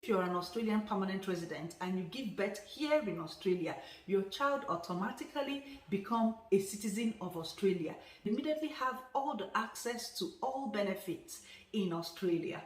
If you're an Australian permanent resident and you give birth here in Australia, your child automatically become a citizen of Australia. You immediately have all the access to all benefits in Australia.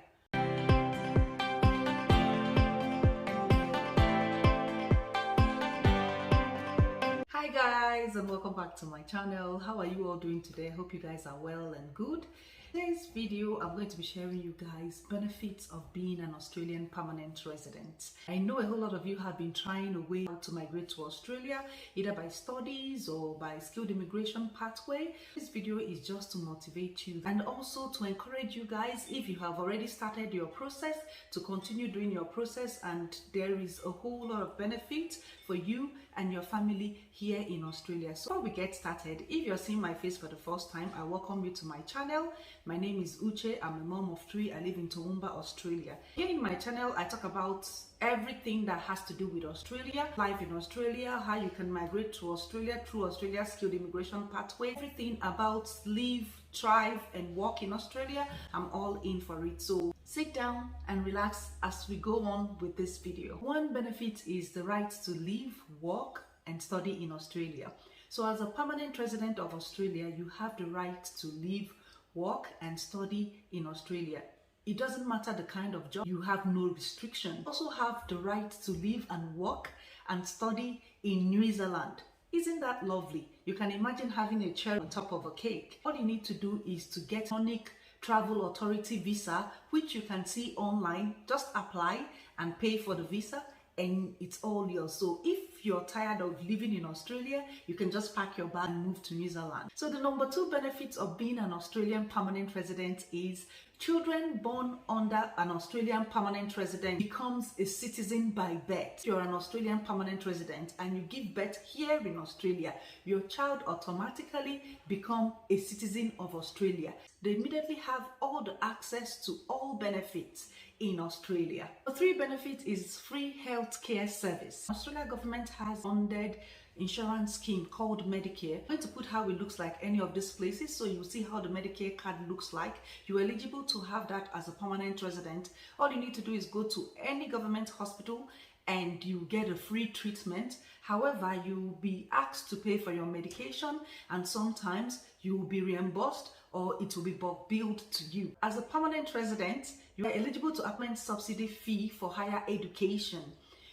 Hi guys, and welcome back to my channel. How are you all doing today? I hope you guys are well and good. Today's video, I'm going to be sharing you guys benefits of being an Australian permanent resident. I know a whole lot of you have been trying a way to migrate to Australia, either by studies or by skilled immigration pathway. This video is just to motivate you and also to encourage you guys, if you have already started your process, to continue doing your process, and there is a whole lot of benefit for you and your family here in Australia. So before we get started, if you're seeing my face for the first time, I welcome you to my channel. My name is Uche. I'm a mom of 3. I live in Toowoomba, Australia. Here in my channel, I talk about everything that has to do with Australia, life in Australia, how you can migrate to Australia through Australia's skilled immigration pathway, everything about live, thrive and work in Australia. I'm all in for it. So sit down and relax as we go on with this video. One benefit is the right to live, work and study in Australia. So as a permanent resident of Australia, you have the right to live, work and study in Australia. It doesn't matter the kind of job, you have no restriction. You also have the right to live and work and study in New Zealand. Isn't that lovely? You can imagine having a cherry on top of a cake. All you need to do is to get Electronic Travel Authority visa, which you can see online. Just apply and pay for the visa and it's all yours. So if you're tired of living in Australia, you can just pack your bag and move to New Zealand. So the number 2 benefit of being an Australian permanent resident is children born under an Australian permanent resident becomes a citizen by birth. If you're an Australian permanent resident and you give birth here in Australia, your child automatically become a citizen of Australia. They immediately have all the access to all benefits in Australia. The 3 benefit is free healthcare service. Australia government has funded insurance scheme called Medicare. I'm going to put how it looks like any of these places, so you'll see how the Medicare card looks like. You're eligible to have that as a permanent resident. All you need to do is go to any government hospital and you get a free treatment. However, you'll be asked to pay for your medication and sometimes you will be reimbursed or it will be billed to you. As a permanent resident, you are eligible to apply a subsidy fee for higher education,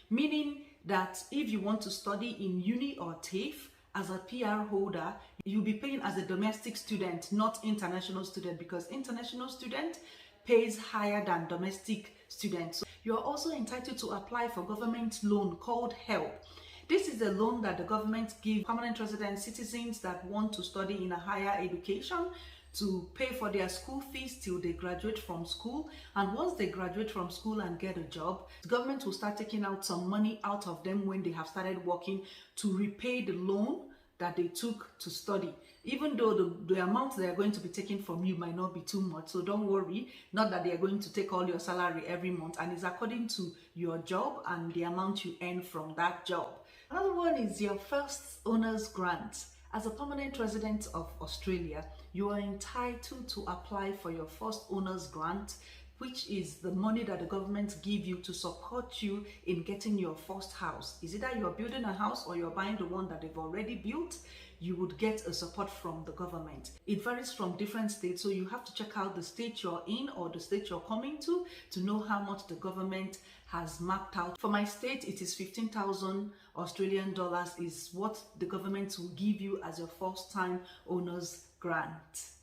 meaning that if you want to study in uni or TAFE as a PR holder, you'll be paying as a domestic student, not international student, because international student pays higher than domestic students. So you're also entitled to apply for government loan called HELP. This is a loan that the government gives permanent resident citizens that want to study in a higher education to pay for their school fees till they graduate from school. And once they graduate from school and get a job, the government will start taking out some money out of them when they have started working to repay the loan that they took to study. Even though the amount they are going to be taking from you might not be too much, so don't worry. Not that they are going to take all your salary every month, and it's according to your job and the amount you earn from that job. Another one is your first owner's grant. As a permanent resident of Australia, you are entitled to apply for your first owner's grant, which is the money that the government give you to support you in getting your first house. Is either you're building a house or you're buying the one that they've already built, you would get a support from the government. It varies from different states, so you have to check out the state you're in or the state you're coming to know how much the government has mapped out. For my state, it is 15,000 Australian dollars is what the government will give you as your first time owner's grant.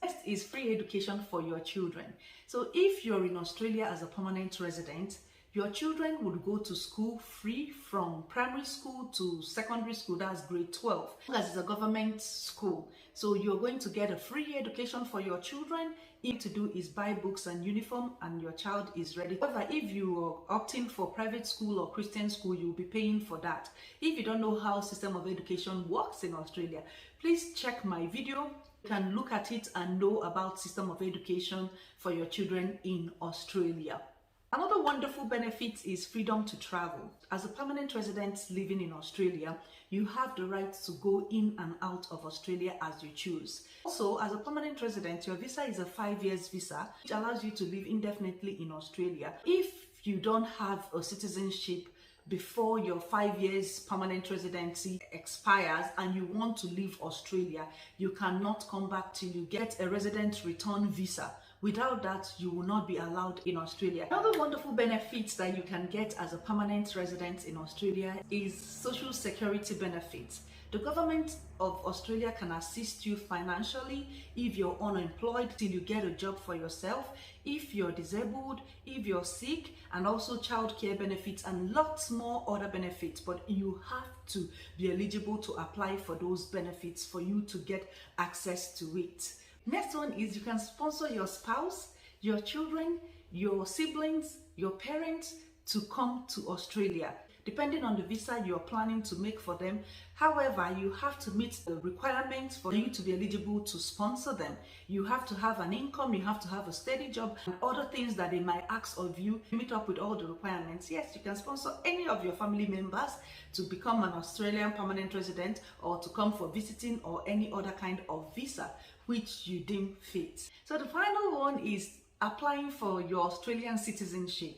Next is free education for your children. So if you're in Australia as a permanent resident, your children would go to school free from primary school to secondary school, that's grade 12. As it's a government school, so you're going to get a free education for your children. All you need to do is buy books and uniform and your child is ready. However, if you are opting for private school or Christian school, you'll be paying for that. If you don't know how system of education works in Australia, please check my video. You can look at it and know about system of education for your children in Australia. Another wonderful benefit is freedom to travel. As a permanent resident living in Australia, you have the right to go in and out of Australia as you choose. Also, as a permanent resident, your visa is a 5 years visa, which allows you to live indefinitely in Australia. If you don't have a citizenship before your 5 years permanent residency expires and you want to leave Australia, you cannot come back till you get a resident return visa. Without that, you will not be allowed in Australia. Another wonderful benefits that you can get as a permanent resident in Australia is social security benefits. The government of Australia can assist you financially if you're unemployed till you get a job for yourself, if you're disabled, if you're sick, and also childcare benefits and lots more other benefits. But you have to be eligible to apply for those benefits for you to get access to it. Next one is you can sponsor your spouse, your children, your siblings, your parents to come to Australia, depending on the visa you're planning to make for them. However, you have to meet the requirements for you to be eligible to sponsor them. You have to have an income, you have to have a steady job, and other things that they might ask of you. Meet up with all the requirements. Yes, you can sponsor any of your family members to become an Australian permanent resident or to come for visiting or any other kind of visa which you deem fit. So the final one is applying for your Australian citizenship.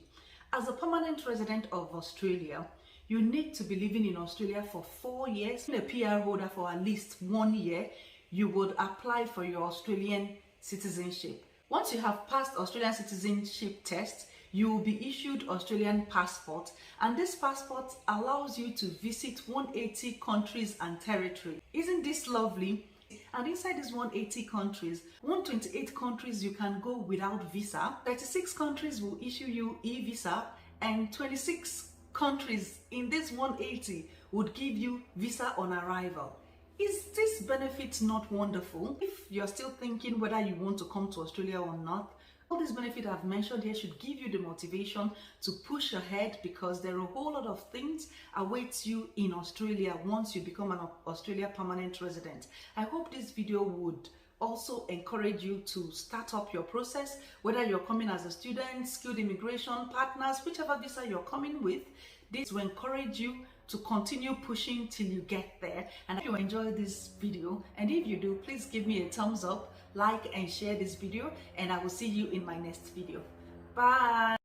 As a permanent resident of Australia, you need to be living in Australia for 4 years. A PR holder for at least 1 year, you would apply for your Australian citizenship. Once you have passed Australian citizenship test, you will be issued Australian passport, and this passport allows you to visit 180 countries and territories. Isn't this lovely? And inside these 180 countries, 128 countries you can go without visa, 36 countries will issue you e-visa, and 26 countries in this 180 would give you visa on arrival. Is this benefit not wonderful? If you're still thinking whether you want to come to Australia or not, all these benefits I've mentioned here should give you the motivation to push ahead, because there are a whole lot of things awaits you in Australia once you become an Australia permanent resident. I hope this video would also encourage you to start up your process, whether you're coming as a student, skilled immigration, partners, whichever visa you're coming with. This will encourage you to continue pushing till you get there. And if you enjoyed this video, and if you do, please give me a thumbs up, like and share this video, and I will see you in my next video. Bye.